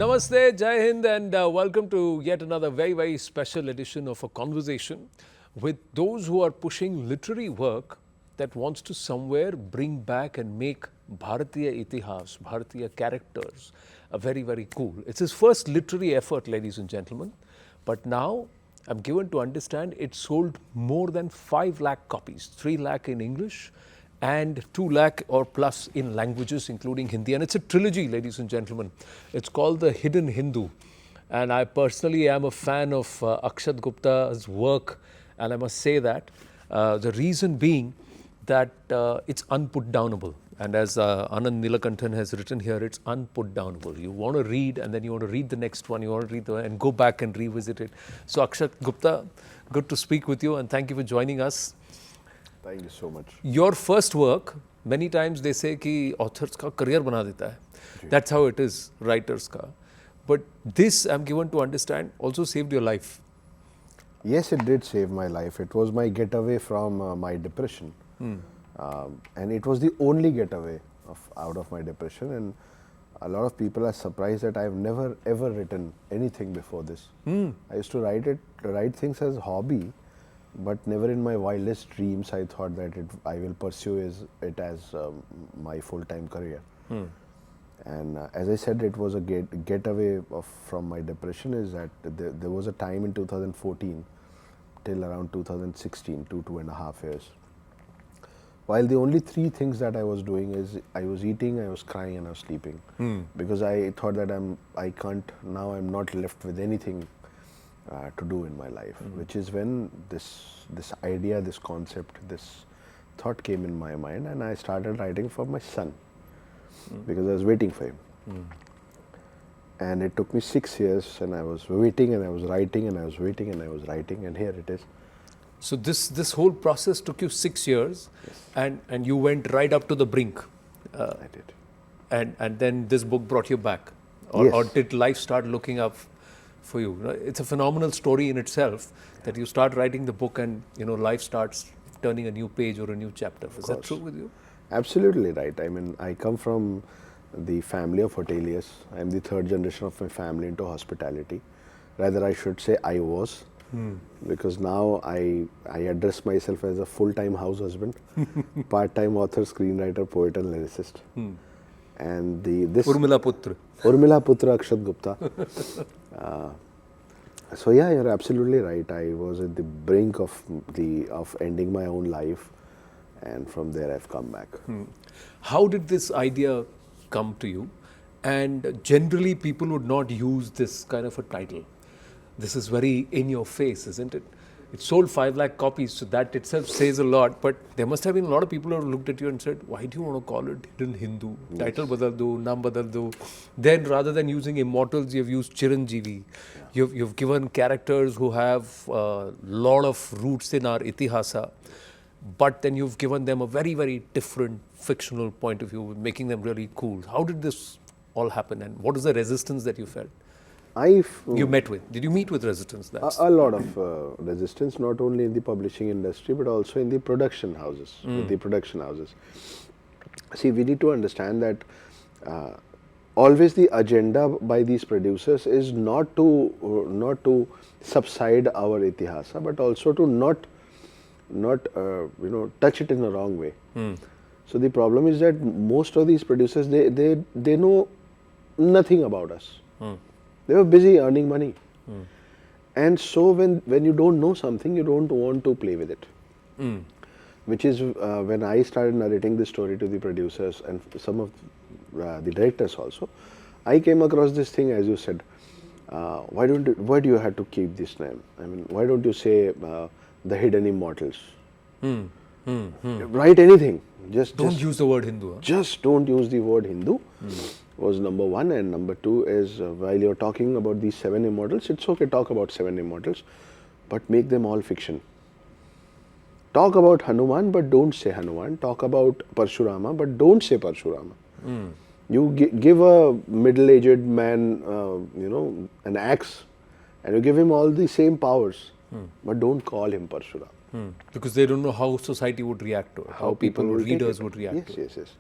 Namaste, Jai Hind, and welcome to yet another very, very special edition of a conversation with those who are pushing literary work that wants to somewhere bring back and make Bharatiya Itihas, Bharatiya characters very, very cool. It's his first literary effort, ladies and gentlemen, but now I'm given to understand it sold more than 5 lakh copies, 3 lakh in English and 2 lakh or plus in languages including Hindi. And it's a trilogy, ladies and gentlemen. It's called The Hidden Hindu. And I personally am a fan of Akshat Gupta's work, and I must say that. The reason being that it's unputdownable. And as Anand Nilakanthan has written here, it's unputdownable. You want to read and then you want to read the next one, you want to read the and go back and revisit it. So Akshat Gupta, good to speak with you and thank you for joining us. Thank you so much. Your first work, many times they say कि authors का career बना देता है. That's how it is, writers का. But this, I'm given to understand, also saved your life. Yes, it did save my life. It was my getaway from my depression. And it was the only getaway out of my depression. And a lot of people are surprised that I've never ever written anything before this. I used to write things as a hobby. But never in my wildest dreams I thought that I will pursue it as my full-time career. And as I said, it was a getaway from my depression. Is that there was a time in 2014 till around 2016, 2.5 years, while the only 3 things that I was doing is I was eating, I was crying, and I was sleeping. Because I thought that I'm not left with anything to do in my life, which is when this idea, this concept, this thought came in my mind, and I started writing for my son because I was waiting for him. And it took me 6 years, and I was waiting, and I was writing, and I was waiting, and I was writing, and here it is. So this whole process took you 6 years, Yes. and you went right up to the brink. I did. And then this book brought you back, or, Yes. or did life start looking up for you? It's a phenomenal story in itself that you start writing the book and life starts turning a new page or a new chapter. Is that true with you? Absolutely right. I mean, I come from the family of hoteliers. I am the 3rd generation of my family into hospitality. Rather, I should say I was, because now I address myself as a full-time house husband, part-time author, screenwriter, poet, and lyricist. And this Urmila Putra. Urmila Putra Akshat Gupta. So yeah, you're absolutely right. I was at the brink of ending my own life, and from there I've come back. How did this idea come to you? And generally people would not use this kind of a title. This is very in your face, isn't it? It sold 5 lakh copies, so that itself says a lot. But there must have been a lot of people who looked at you and said, why do you want to call it Hidden Hindu? Yes. Title badal do, naam badal do. Then rather than using Immortals, you've used Chiranjeevi. Yeah. You've given characters who have a lot of roots in our Itihasa. But then you've given them a very, very different fictional point of view, making them really cool. How did this all happen, and what is the resistance that you felt? You met with? Did you meet with resistance? A lot of resistance, not only in the publishing industry, but also in the production houses. See, we need to understand that always the agenda by these producers is not to subside our Itihasa, but also to not touch it in the wrong way. So the problem is that most of these producers, they know nothing about us. They were busy earning money. And so when you don't know something, you don't want to play with it. Which is when I started narrating this story to the producers and some of the directors also, I came across this thing, as you said, why do you have to keep this name? I mean, why don't you say The Hidden Immortals? Write anything. Just use the word Hindu. Huh? Just don't use the word Hindu. Was number 1, and number 2 is while you're talking about these 7 immortals, it's okay, talk about 7 immortals, but make them all fiction. Talk about Hanuman, but don't say Hanuman. Talk about Parshurama, but don't say Parshurama. You give a middle-aged man, an axe, and you give him all the same powers, but don't call him Parshurama. Because they don't know how society would react to it, how people, readers would react to it. Yes.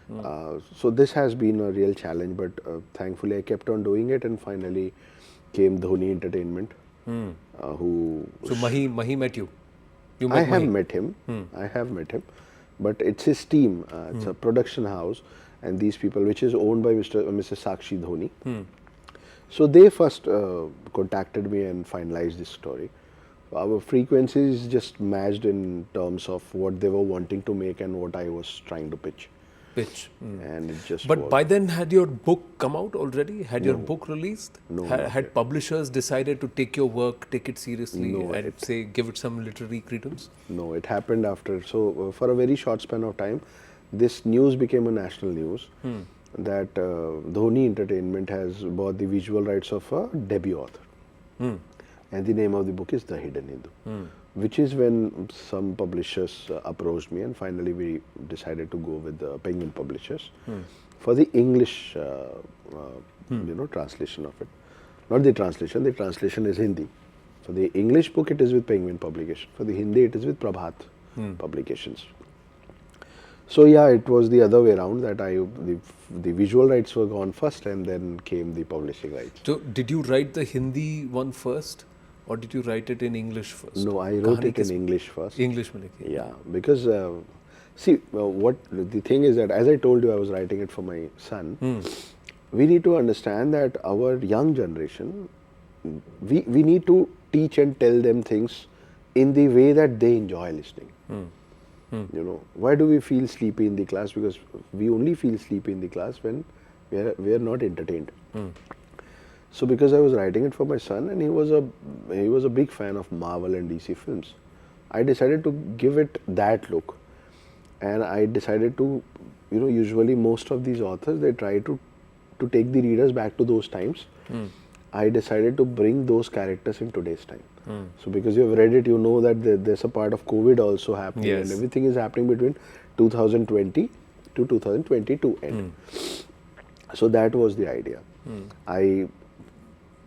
So this has been a real challenge, but thankfully I kept on doing it, and finally came Dhoni Entertainment, who So Mahi met you. You I met have Mahi. met him. I have met him, but it's his team. It's a production house, and these people, which is owned by Mr. Sakshi Dhoni. So they first contacted me and finalized this story. Our frequencies just matched in terms of what they were wanting to make and what I was trying to pitch. And it just But worked. by then, had your book come out already? Had your book released? No, had not had yet. publishers decided to take your work, take it seriously, No, and say give it some literary credence? No, it happened after. So for a very short span of time, this news became a national news that Dhoni Entertainment has bought the visual rights of a debut author. And the name of the book is The Hidden Hindu, which is when some publishers approached me, and finally we decided to go with the Penguin Publishers for the English translation of it. Not the translation is Hindi. For the English book, it is with Penguin Publication. For the Hindi, it is with Prabhat Publications. So yeah, it was the other way around, that the visual rights were gone first, and then came the publishing rights. So did you write the Hindi one first, or did you write it in English first? No, I wrote Kahani it in kis- English first. English mein likhi. Yeah, because what the thing is that, as I told you, I was writing it for my son. We need to understand that our young generation, we need to teach and tell them things in the way that they enjoy listening. You know, why do we feel sleepy in the class? Because we only feel sleepy in the class when we are not entertained. So because I was writing it for my son, and he was a big fan of Marvel and DC films, I decided to give it that look. And I decided to, usually most of these authors, they try to take the readers back to those times. I decided to bring those characters in today's time. So because you have read it, you know that there's a part of COVID also happening, Yes. and everything is happening between 2020 to 2022 end. So that was the idea. I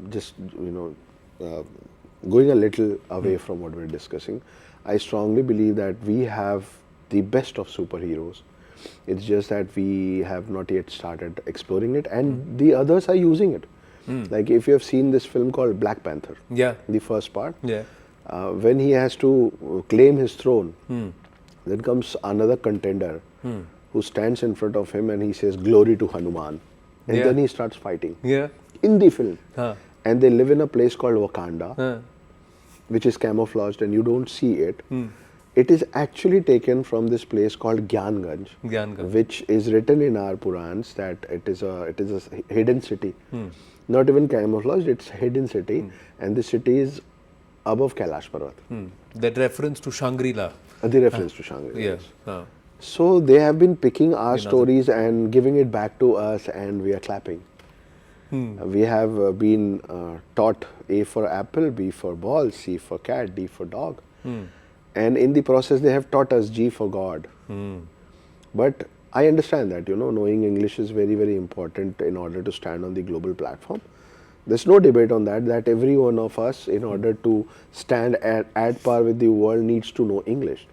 just, going a little away from what we're discussing, I strongly believe that we have the best of superheroes. It's just that we have not yet started exploring it, and the others are using it. Like if you have seen this film called Black Panther, Yeah. the first part, Yeah. when he has to claim his throne, then comes another contender who stands in front of him and he says, "Glory to Hanuman," and Yeah. then he starts fighting Yeah. in the film. Huh. And they live in a place called Wakanda, Huh. which is camouflaged and you don't see it. It is actually taken from this place called Gyanganj, Gyanganj. which is written in our Purans that it is a hidden city. Not even camouflaged, it's hidden city, and the city is above Kailash Parvat. That reference to Shangri-La. The reference to Shangri-La. Yeah. yes. Huh. So they have been picking our stories and giving it back to us, and we are clapping. We have been taught A for apple, B for ball, C for cat, D for dog. And in the process, they have taught us G for God. But I understand that, knowing English is very, very important in order to stand on the global platform. There's no debate on that every one of us, in order to stand at par with the world, needs to know English.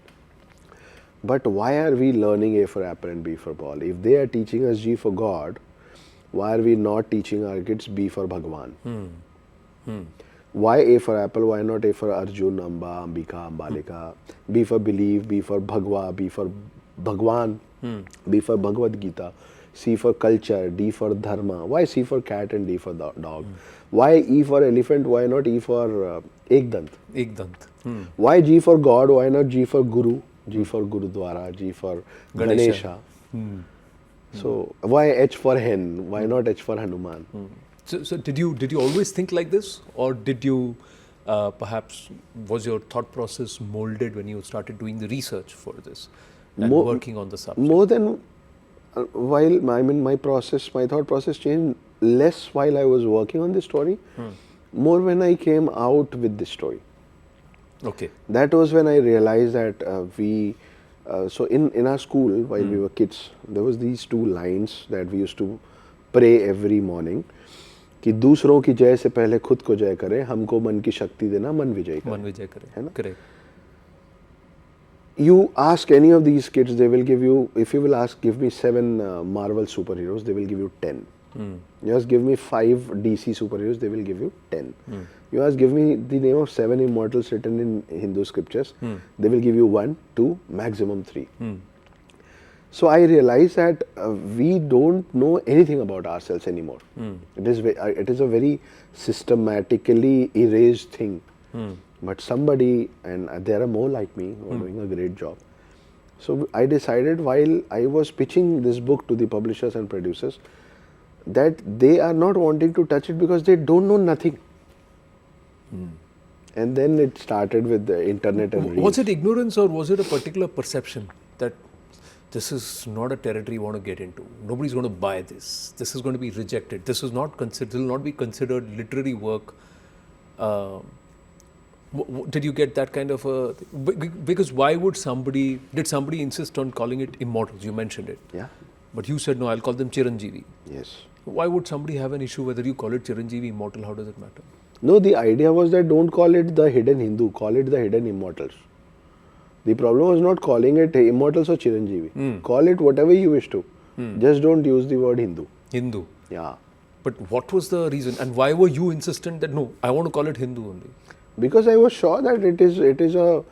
But why are we learning A for apple and B for ball? If they are teaching us G for God, why are we not teaching our kids B for Bhagwan? Why A for apple? Why not A for Arjun, Amba, Ambika, Ambalika? B for believe, B for Bhagwa, B for Bhagwan, B for Bhagavad Gita, C for culture, D for dharma. Why C for cat and D for dog? Why E for elephant? Why not E for Ekdant? Ekdant. Why G for God? Why not G for Guru? G for Gurudwara, G for Ganesha. Ganesha. So why H for hen? Why not H for Hanuman? So did you always think like this, or did you perhaps was your thought process molded when you started doing the research for this and working on the subject? More than my thought process changed less while I was working on this story, more when I came out with this story. Okay. That was when I realized that so in our school, while we were kids, there was these two lines that we used to pray every morning, कि दूसरों की जय से पहले खुद को जय करें, हमको मन की शक्ति देना, मन विजय करें. मन विजय करे. है ना? Correct. You ask any of these kids, they will give you, if you will ask, give me 7 Marvel superheroes, they will give you 10. You ask, give me 5 DC superheroes, they will give you 10. You ask, give me the name of 7 immortals written in Hindu scriptures, they will give you 1, 2, maximum 3. So I realized that we don't know anything about ourselves anymore. It is a very systematically erased thing. But somebody, and there are more like me who are doing a great job. So I decided, while I was pitching this book to the publishers and producers, that they are not wanting to touch it because they don't know nothing. And then it started with the internet and reels. Was it ignorance, or was it a particular perception that this is not a territory you want to get into? Nobody's going to buy this. This is going to be rejected. This is not will not be considered literary work. Did you get that kind of a... Because why would did somebody insist on calling it Immortals? You mentioned it. Yeah. But you said, no, I'll call them Chiranjeevi. Yes. Why would somebody have an issue whether you call it Chiranjeevi, Immortal? How does it matter? No, the idea was that don't call it the hidden Hindu, call it the hidden Immortals. The problem was not calling it Immortals or Chiranjeevi. Call it whatever you wish to. Just don't use the word Hindu. Hindu. Yeah. But what was the reason, and why were you insistent that no, I want to call it Hindu only? Because I was sure that it is a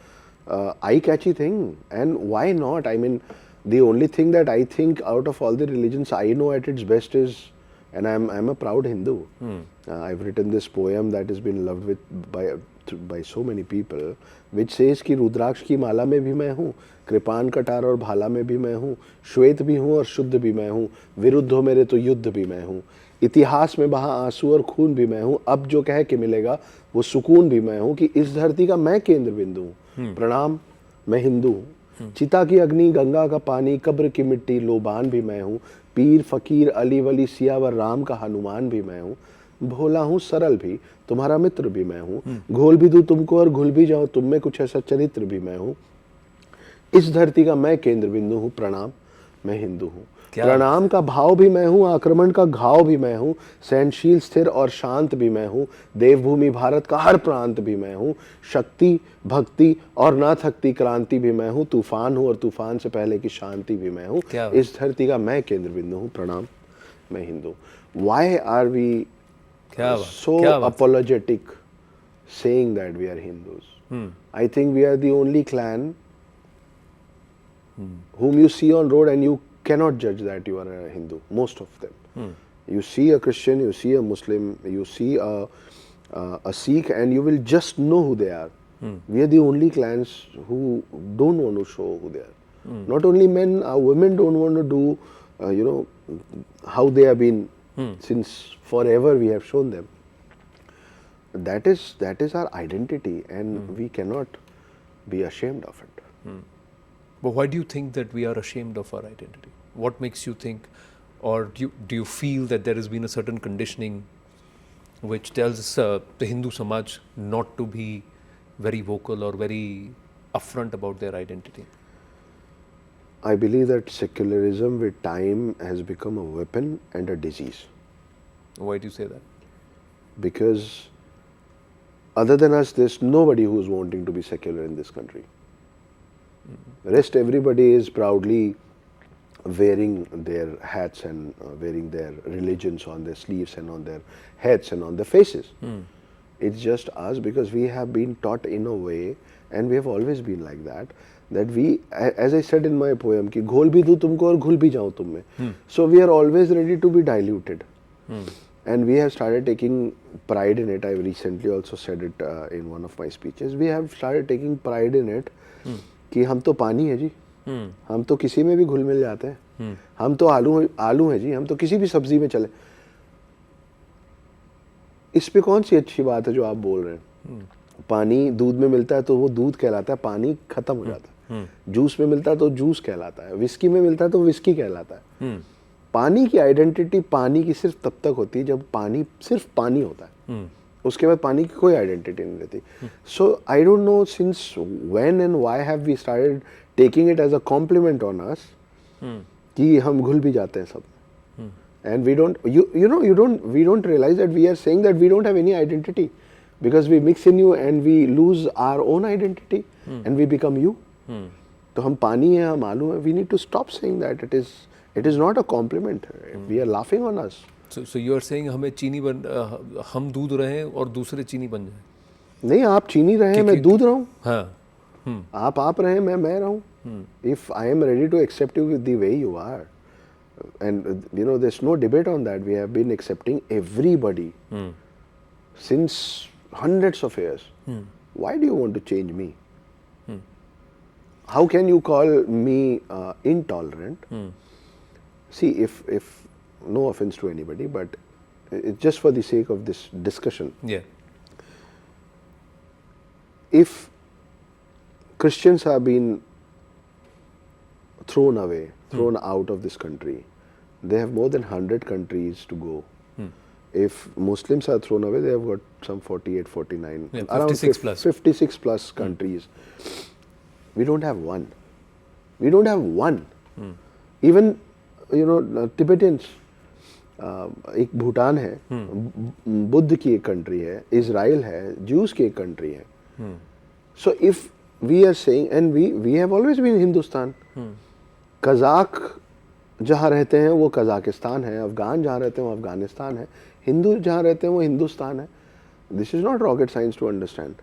eye-catchy thing, and why not? I mean, the only thing that I think out of all the religions I know at its best is, and I'm a proud Hindu. I've written this poem that has been loved by so many people, which says कि रुद्राक्ष की माला में भी मैं हूँ, कृपान कटार और भाला में भी मैं हूँ, श्वेत भी हूँ और शुद्ध भी मैं हूँ, विरुद्ध हो मेरे तो युद्ध भी मैं हूँ, इतिहास में बहा आंसू और खून भी मैं हूँ, अब जो कह के मिलेगा वो सुकून भी मैं हूँ, कि इस धरती का मैं केंद्र बिंदु हूँ, प्रणाम मैं हिंदू हूँ, चिता की अग्नि गंगा का पानी कब्र की मिट्टी लोबान भी मैं हूँ, पीर फकीर अली वली सियावर राम का हनुमान भी मैं हूँ, भोला हूँ सरल भी तुम्हारा मित्र भी मैं हूँ, घोल भी दूं तुमको और घुल भी जाओ तुम में कुछ ऐसा चरित्र भी मैं हूँ, इस धरती का मैं केंद्र बिंदु हूँ, प्रणाम मैं हिंदू हूँ, प्रणाम का भाव भी मैं हूँ, आक्रमण का घाव भी मैं हूँ, सहनशील स्थिर और शांत भी मैं हूँ, देवभूमि भारत का हर प्रांत भी मैं हूँ, शक्ति भक्ति और ना थकती क्रांति भी मैं हूँ, तूफान हूँ और तूफान से पहले की शांति भी मैं हूँ, इस धरती का मैं केंद्र बिंदु हूँ, प्रणाम मैं Hindu. Why are we so apologetic saying that we are Hindus? I think we are the only clan whom you see on road and you cannot judge that you are a Hindu, most of them. You see a Christian, you see a Muslim, you see a Sikh, and you will just know who they are. We are the only clans who don't want to show who they are. Not only men, women don't want to do, how they have been since forever. We have shown them. That is our identity, and we cannot be ashamed of it. But why do you think that we are ashamed of our identity? What makes you think, or do you feel that there has been a certain conditioning which tells the Hindu Samaj not to be very vocal or very upfront about their identity? I believe that secularism with time has become a weapon and a disease. Why do you say that? Because other than us, there's nobody who's wanting to be secular in this country. The rest, everybody is proudly wearing their hats and wearing their religions on their sleeves and on their heads and on their faces. It's just us, because we have been taught in a way, and we have always been like that, that we, as I said in my poem, कि घोल भी दूं तुमको और घुल भी जाऊं तुम में. So we are always ready to be diluted. And we have started taking pride in it. I recently also said it in one of my speeches. We have started taking pride in it कि हम तो पानी है जी, हम तो किसी में भी घुल मिल जाते हैं, हम तो आलू है जी, हम तो किसी भी सब्जी में चले. इस पे कौन सी अच्छी बात है जो आप बोल रहे हैं? पानी दूध में मिलता है तो वो दूध कहलाता है, पानी खत्म हो जाता है. जूस में मिलता है तो जूस कहलाता है, विस्की में मिलता है तो विस्की कहलाता है. पानी की आइडेंटिटी पानी की सिर्फ तब तक होती है जब पानी सिर्फ पानी होता है. उसके बाद पानी की कोई आइडेंटिटी नहीं रहती. So I don't know since when and why have we started taking it as a compliment on us कि हम घुल भी जाते हैं सब. And we don't realize that we are saying that we don't have any identity, because we mix in you and we lose our own identity and we become you. तो हम पानी है, हम आलू है. We need to stop saying that. It is not a compliment. We are laughing on us. So you are saying हमें चीनी हम दूध रहे और दूसरे चीनी बन जाए. नहीं, आप चीनी रहे, मैं दूध रहा हूँ. हाँ. आप रहे, मैं रहूँ. If I am ready to accept you the way you are, and there's no debate on that. We have been accepting everybody since hundreds of years. Why do you want to change me? How can you call me intolerant? See, if no offense to anybody, but it's just for the sake of this discussion. Yeah. If Christians have been thrown away, thrown out of this country, they have more than 100 countries to go. If Muslims are thrown away, they have got some 48, 49, yeah, around 56 plus. 56 plus countries. We don't have one. We don't have one. Even, Tibetans, एक भूटान है, बुद्ध की एक country है, Israel है, juice की एक country है. So if we are saying, and we have always been Hindustan. Kazakh जहाँ रहते हैं वो कज़ाकिस्तान है, अफ़गान जहाँ रहते हैं वो अफ़गानिस्तान है, हिंदू जहाँ रहते हैं वो हिंदुस्तान है. This is not rocket science to understand.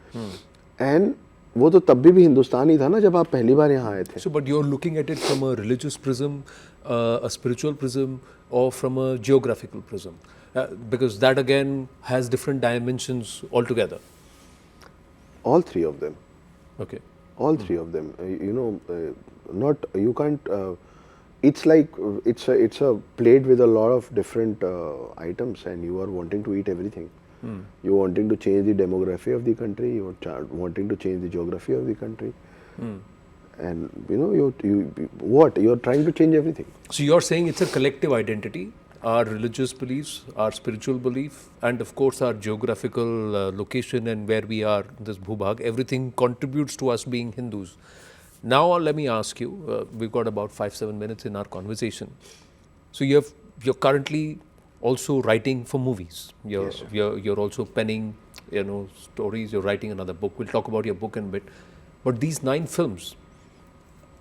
And वो तो तब भी हिंदुस्तान ही था ना जब आप पहली बार यहाँ आए थे. So, but you're looking at it from a religious prism, a spiritual prism, or from a geographical prism, because that again has different dimensions altogether. All three of them. Okay. All three of them. Not you can't. It's like it's a plate with a lot of different items, and you are wanting to eat everything. You're wanting to change the demography of the country. You're wanting to change the geography of the country. And you're trying to change everything. So you're saying it's a collective identity, our religious beliefs, our spiritual belief, and of course our geographical location and where we are, this Bhubhag, everything contributes to us being Hindus. Now let me ask you, we've got about 5-7 minutes in our conversation. So you're currently also writing for movies. You're also penning, stories. You're writing another book. We'll talk about your book in a bit. But these 9 films,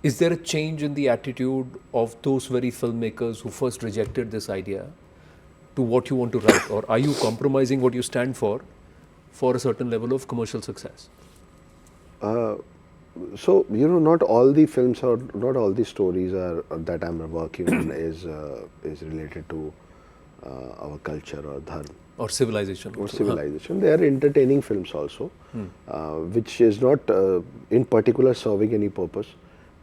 is there a change in the attitude of those very filmmakers who first rejected this idea to what you want to write? Or are you compromising what you stand for a certain level of commercial success? So, not all the films or not all the stories that I'm working on is related to our culture or dharma. Or civilization. Or civilization. They are entertaining films also, which is not in particular serving any purpose.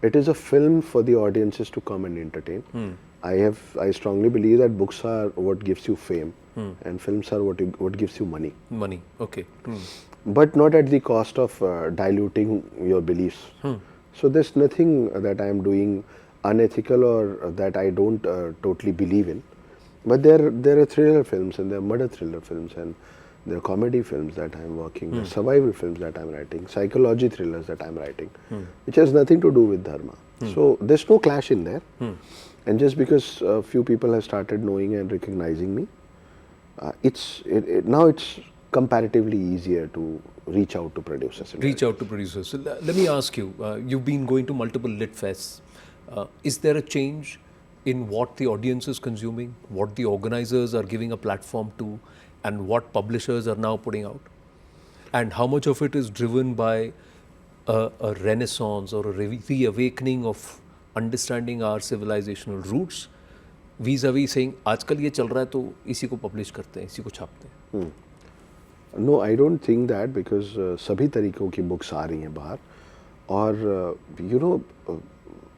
It is a film for the audiences to come and entertain. I strongly believe that books are what gives you fame, and films are what gives you money. Money, okay. But not at the cost of diluting your beliefs. So there's nothing that I am doing unethical or that I don't totally believe in. But there are thriller films, and there are murder thriller films, and there are comedy films that I'm working, there are survival films that I'm writing, psychology thrillers that I'm writing, which has nothing to do with dharma. So there's no clash in there. And just because a few people have started knowing and recognizing me, now it's comparatively easier to reach out to producers. So let me ask you, you've been going to multiple lit fests. Is there a change in what the audience is consuming, what the organizers are giving a platform to, and what publishers are now putting out? And how much of it is driven by a renaissance or a reawakening of understanding our civilizational roots, vis-a-vis saying, आजकल ये चल रहा है तो इसी को publish करते हैं, इसी को छापते हैं? No, I don't think that, because सभी तरीकों की books आ रही हैं बाहर. और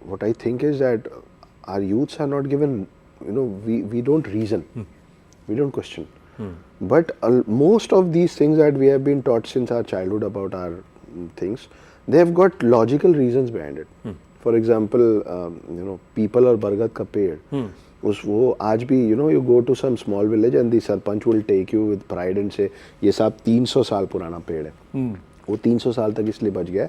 what I think is that our youths are not given, we don't reason, we don't question. But most of these things that we have been taught since our childhood about our things, they have got logical reasons behind it. For example, people or bargat ka पेड़, वो आज भी, you go to some small village and the sarpanch will take you with pride and say, ये साहब 300 साल पुराना पेड़ है. वो 300 साल तक इसलिए बच गया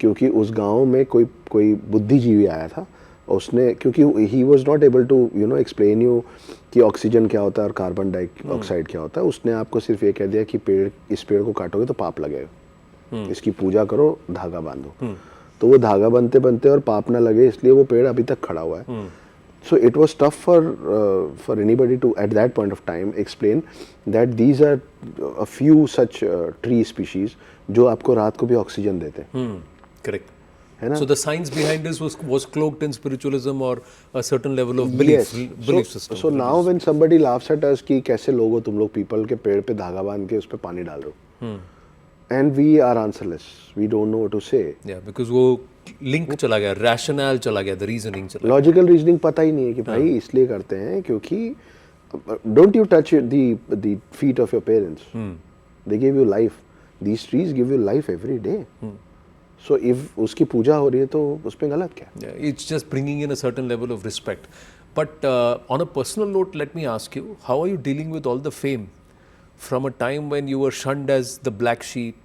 क्योंकि उस गांव में कोई बुद्धिजीवी आया था. उसने, क्योंकि he was not able to explain you कि ऑक्सीजन क्या होता है और कार्बन डाइऑक्साइड क्या होता है. उसने आपको सिर्फ ये कह दिया कि इस पेड़ को काटोगे तो पाप लगेगा, इसकी पूजा करो, धागा बांधो. तो वो धागा बनते बनते और पाप ना लगे इसलिए वो पेड़ अभी तक खड़ा हुआ है. So it was tough for anybody to at that point of time explain that these are a few such tree species जो आपको रात को भी ऑक्सीजन देते हैं. Correct. है ना? So the science behind this was cloaked in spiritualism or a certain level of belief, Yes. belief system. So now when somebody laughs at us कि कैसे लोग हो तुम लोग पीपल के पेड़ पे धागा बांध के उस पे पानी डाल रहे हो. And we are answerless. We don't know what to say. Yeah, because वो link चला गया, rationale चला गया, the reasoning चला गया. Logical reasoning पता ही नहीं है कि भाई इसलिए करते हैं क्योंकि don't you touch the feet of your parents. They gave you life. These trees give you life every day. So if उसकी पूजा हो रही है तो उसमें गलत क्या? Yeah, it's just bringing in a certain level of respect. But on a personal note, let me ask you, how are you dealing with all the fame from a time when you were shunned as the black sheep,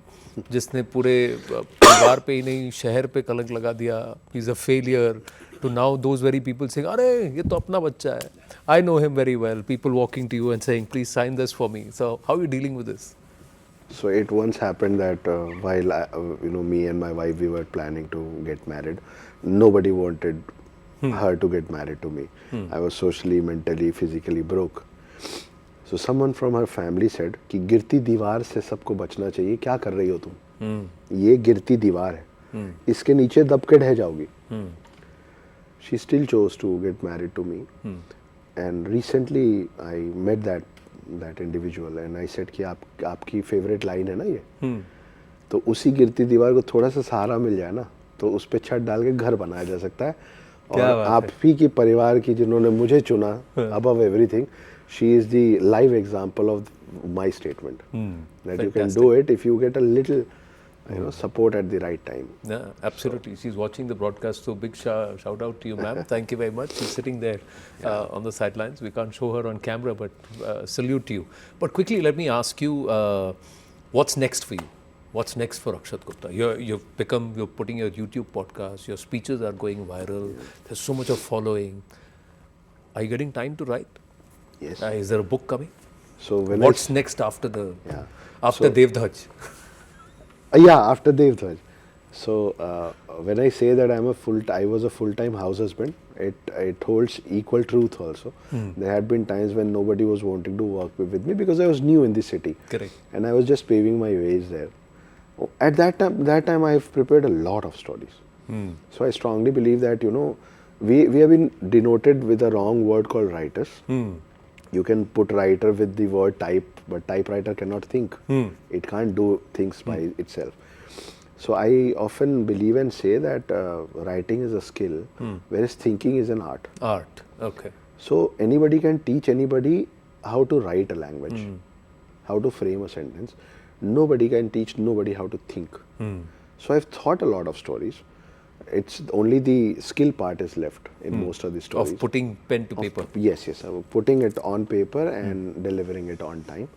जिसने पूरे परिवार पे ही नहीं शहर पे कलंक लगा दिया, he's a failure, to now those very people saying, अरे ये तो अपना बच्चा है, I know him very well, people walking to you and saying, please sign this for me. So how are you dealing with this? So it once happened that while me and my wife, we were planning to get married, nobody wanted her to get married to me. I was socially, mentally, physically broke. So someone from her family said कि गिरती दीवार से सबको बचना चाहिए, क्या कर रही हो तुम? ये गिरती दीवार है, इसके नीचे दब के ढह जाओगी. She still chose to get married to me. And recently I met that individual and I said कि आपकी favorite line है ना ये, तो उसी गिरती दीवार को थोड़ा सा सहारा मिल जाए ना तो उस पे छत डाल के घर बनाया जा सकता है. और आप ही की परिवार की जिन्होंने मुझे चुना above everything, she is the live example of my statement that you can do it if you get a little support at the right time. Yeah, absolutely. She's watching the broadcast, so big shout out to you, ma'am. Thank you very much. She's sitting there on the sidelines. We can't show her on camera, but salute to you. But quickly, let me ask you, what's next for you? What's next for Akshat Gupta? You're putting your YouTube podcast, your speeches are going viral, there's so much of following. Are you getting time to write? Yes. Is there a book coming? So what's next after Devdhaj? After Devdhaj. So when I say that I was a full-time house husband, it holds equal truth also. There had been times when nobody was wanting to work with me because I was new in the city. Correct. And I was just paving my ways there. At that time I have prepared a lot of stories. So I strongly believe that, we have been denoted with a wrong word called writers. You can put writer with the word type, but typewriter cannot think. It can't do things by itself. So I often believe and say that writing is a skill, whereas thinking is an art. Art, okay. So anybody can teach anybody how to write a language, how to frame a sentence. Nobody can teach nobody how to think. So I've thought a lot of stories. It's only the skill part is left in most of the stories. Of putting pen to paper. Yes. Putting it on paper and delivering it on time.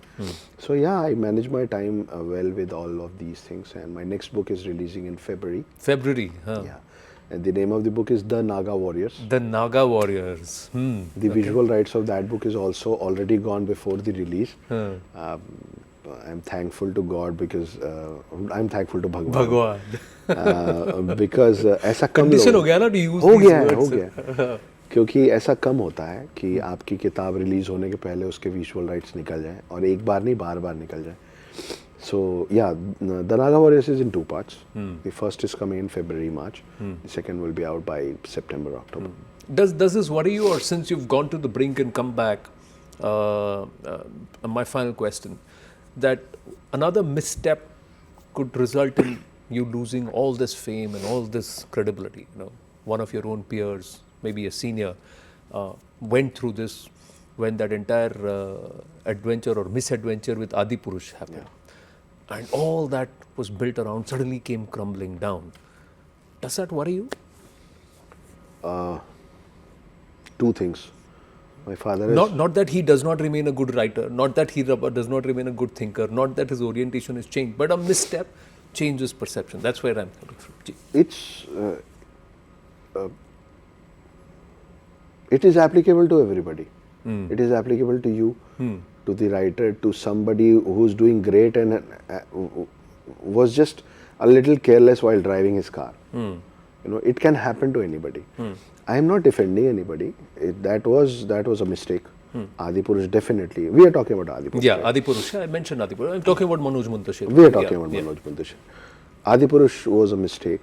So I manage my time well with all of these things. And my next book is releasing in February. February, huh? Yeah. And the name of the book is The Naga Warriors. The Naga Warriors. The visual rights of that book is also already gone before the release. I'm thankful to God because I'm thankful to Bhagwan. Because ऐसा कम condition हो गया ना to use हो these गया words. क्योंकि ऐसा कम होता है कि आपकी किताब रिलीज होने के पहले उसके विजुअल राइट्स निकल जाएं और एक बार नहीं बार निकल जाएं. So The Naga Warriors is in 2 parts. The first is coming in February, March. The second will be out by September, October. Does this worry you, or since you've gone to the brink and come back, my final question, that another misstep could result in you losing all this fame and all this credibility? One of your own peers, maybe a senior, went through this when that entire adventure or misadventure with Adipurush happened. And all that was built around suddenly came crumbling down. Does that worry you? 2 things. My father is... Not that he does not remain a good writer, not that he does not remain a good thinker, not that his orientation has changed, but a misstep changes perception. That's where I'm coming from. It's... it is applicable to everybody. It is applicable to you, to the writer, to somebody who's doing great and was just a little careless while driving his car. You know, it can happen to anybody. I am not defending anybody. That was a mistake. Adipurush, definitely. We are talking about Adipurush. Yeah, right? Adipurush. I mentioned Adipurush. I'm talking about Manoj Muntashir. We are talking about Manoj Muntashir. Adipurush was a mistake.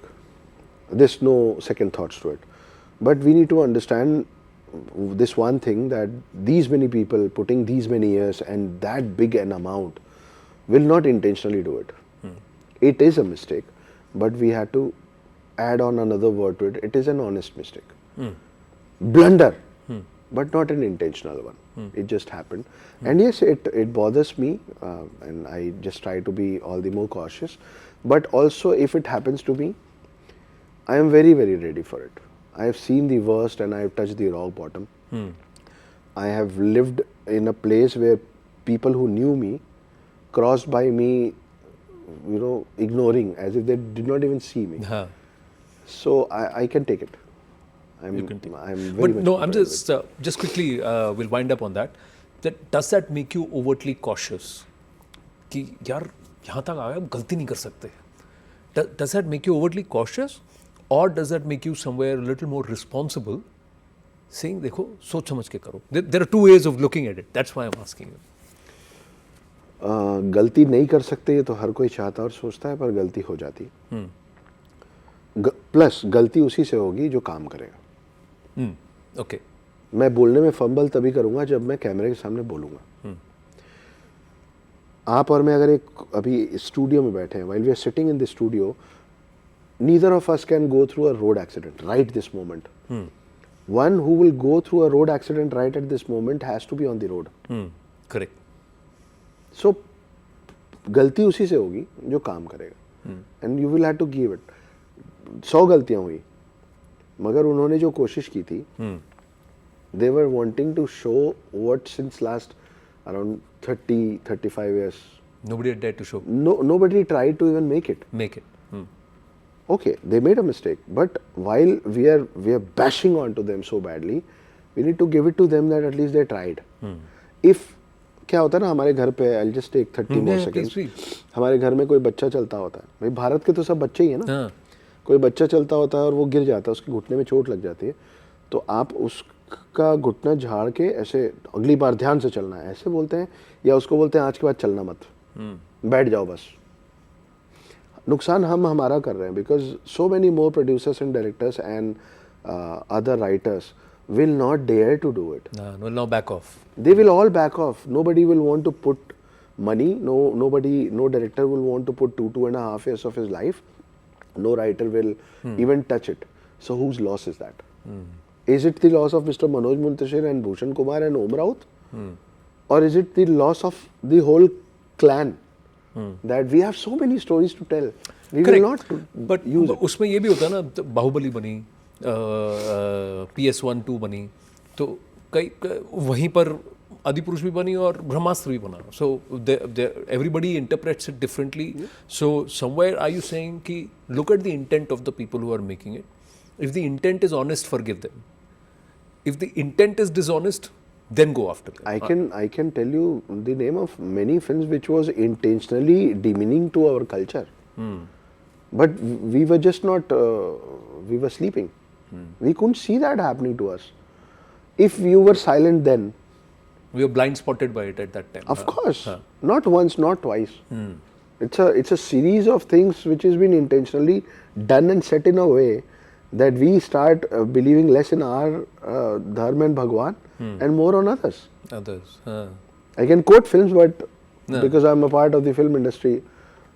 There's no second thoughts to it. But we need to understand this one thing, that these many people putting these many years and that big an amount will not intentionally do it. It is a mistake, but we had to add on another word to it. It is an honest mistake. Blunder, but not an intentional one. It just happened. And yes, it bothers me, and I just try to be all the more cautious. But also, if it happens to me, I am very, very ready for it. I have seen the worst and I have touched the rock bottom. I have lived in a place where people who knew me crossed by me, you know, ignoring, as if they did not even see me. So I can take it. I'm very but much no, I'm prepared just quickly we'll wind up on that. Does that make you overtly cautious? कि यार यहाँ तक आ गए, अब गलती नहीं कर सकते. Does that make you overtly cautious, or does that make you somewhere a little more responsible, saying देखो सोच समझ के करो? There are two ways of looking at it. That's why I'm asking you. गलती नहीं कर सकते ये तो हर कोई चाहता और सोचता है, पर गलती हो जाती है. प्लस गलती उसी से होगी जो काम करेगा. Okay. मैं बोलने में फंबल तभी करूंगा जब मैं कैमरे के सामने बोलूंगा. आप और मैं अगर एक अभी स्टूडियो में बैठे हैं, while we are sitting in the studio, neither of us can go through a road accident right this moment. One who will go through a road accident right at this moment has to be on the road. Correct. So गलती उसी से होगी जो काम करेगा. And you will have to give it. 100 गलतियां हुई, मगर उन्होंने जो कोशिश की थी, they were wanting to show what since last around 30-35 years Nobody had dared to show. nobody tried to even make it. Okay, they made a mistake, but while we are bashing onto them so badly, we need to give it to them that at least they tried. If क्या होता है ना, हमारे घर पे, I'll just take 30 more seconds. हमारे घर में कोई बच्चा चलता होता है, भाई भारत के तो सब बच्चे ही है ना. कोई बच्चा चलता होता है और वो गिर जाता है, उसके घुटने में चोट लग जाती है, तो आप उसका घुटना झाड़ के ऐसे अगली बार ध्यान से चलना है ऐसे बोलते हैं, या उसको बोलते हैं आज के बाद चलना मत, बैठ जाओ बस. नुकसान हम हमारा कर रहे हैं, because so many more producers and directors and other writers will not dare to do it. Will now back off. They will all back off. Nobody will want to put money. No director will want to put 2.5 years of his life. No writer will even touch it. So whose loss is that? Is it the loss of Mr. Manoj Muntashir and Bhushan Kumar and Om Raut? Or is it the loss of the whole clan? That we have so many stories to tell. We will not but use it. उसमें ये भी होता है ना, बाहुबली बनी, PS1, 2 बनी, तो कई वहीं पर आदिपुरुष भी बनी और ब्रह्मास्त्र भी बना. So everybody interprets it differently. So somewhere are you saying कि look at the intent of the people who are making it. If the intent is honest, forgive them. If the intent is dishonest, then go after them. I can tell you the name of many films which was intentionally demeaning to our culture. But we were just not, we were sleeping. We couldn't see that happening to us. If you were silent then. We were blind spotted by it at that time. Of course. Not once, not twice. It's a series of things which has been intentionally done and set in a way that we start believing less in our dharma and Bhagwan and more on others. I can quote films, but because I'm a part of the film industry,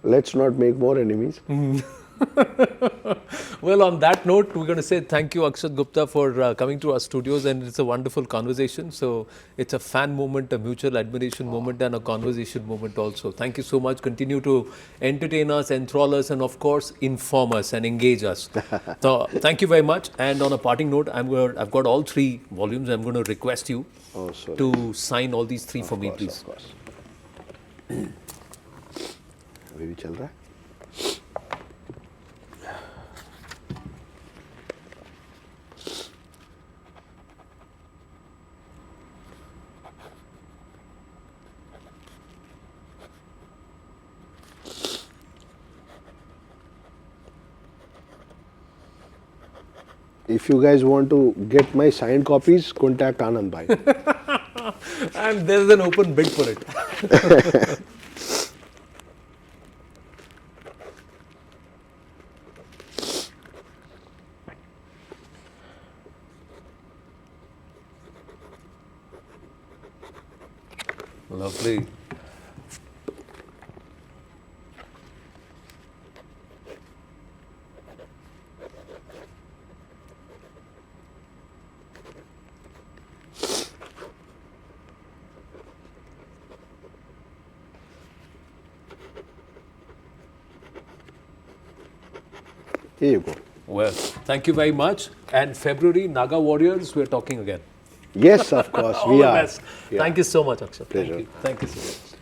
let's not make more enemies. Well, on that note, we're going to say thank you, Akshat Gupta, for coming to our studios, and it's a wonderful conversation. So it's a fan moment, a mutual admiration moment, and a conversation moment also. Thank you so much. Continue to entertain us, enthrall us, and of course, inform us and engage us. So thank you very much. And on a parting note, I've got all 3 volumes. I'm going to request you to sign all these 3 for me, please. Of course. अभी भी चल रहा है. if you guys want to get my signed copies, contact Anand Bhai. And there's an open bid for it. Lovely. Here you go. Well, thank you very much. And February, Naga Warriors, we're talking again. Yes, of course, All we the are. best. Yeah. Thank you so much, Akshat. Pleasure. Thank you. Thank you so much.